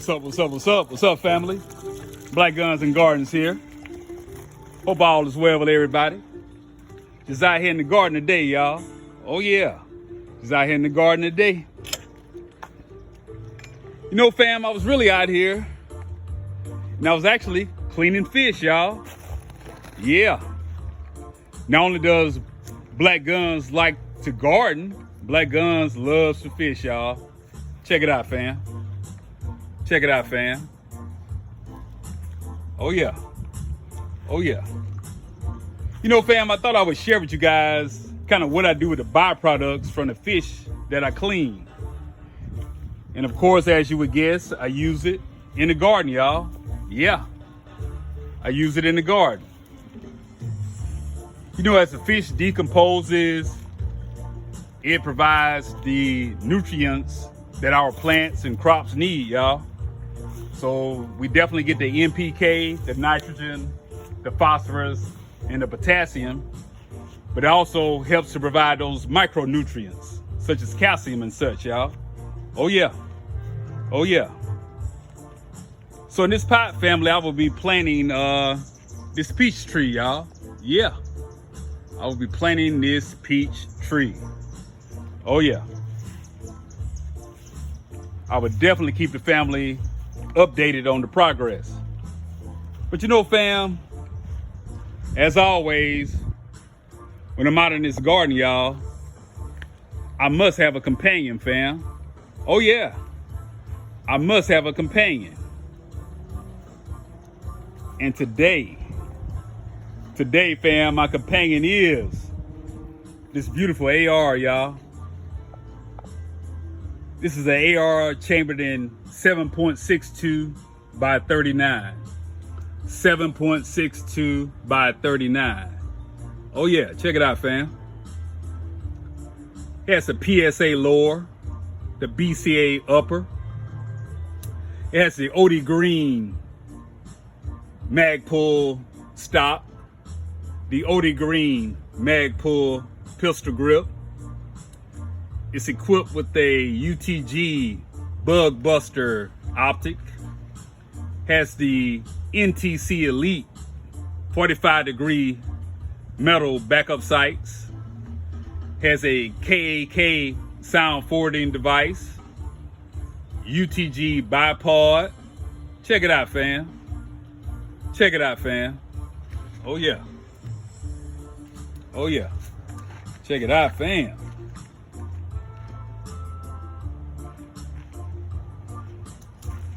What's up, family? Black Guns and Gardens here. Hope all is well with everybody. Just out here in the garden today, y'all. Oh yeah, just out here in the garden today. You know, fam, I was really out here, and I was actually cleaning fish, y'all. Yeah. Not only does Black Guns like to garden, Black Guns loves to fish, y'all. Check it out, fam. Check it out, fam. Oh yeah. Oh yeah. You know, fam, I thought I would share with you guys kind of what I do with the byproducts from the fish that I clean. And of course, as you would guess, I use it in the garden, y'all. Yeah. I use it in the garden. You know, as the fish decomposes, it provides the nutrients that our plants and crops need, y'all. So we definitely get the NPK, the nitrogen, the phosphorus, and the potassium, but it also helps to provide those micronutrients, such as calcium and such, y'all. Oh yeah. Oh yeah. So in this pot, family, I will be planting this peach tree, y'all. Yeah. I will be planting this peach tree. Oh yeah. I would definitely keep the family updated on the progress. But you know, fam, as always, when I'm out in this garden, y'all, I must have a companion, fam. Oh yeah. I must have a companion. And today, fam, my companion is this beautiful AR, y'all. This is an AR chambered in 7.62 by 39. 7.62 by 39. Oh yeah, check it out, fam. It has the PSA lower, the BCA upper. It has the OD green Magpul stop, the OD green Magpul pistol grip. It's equipped with a UTG bug buster optic. Has the NTC Elite 45-degree metal backup sights. Has a KAK sound forwarding device. UTG bipod. Check it out, fam. Check it out, fam. Oh yeah. Oh yeah. Check it out, fam.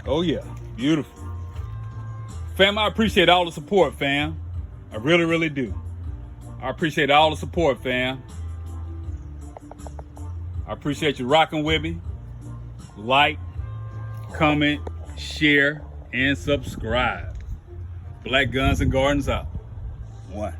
Oh yeah, beautiful. Fam, I appreciate all the support, fam. I really, really do. I appreciate all the support, fam. I appreciate you rocking with me. Like, comment, share, and subscribe. Black Guns and Gardens out. 1.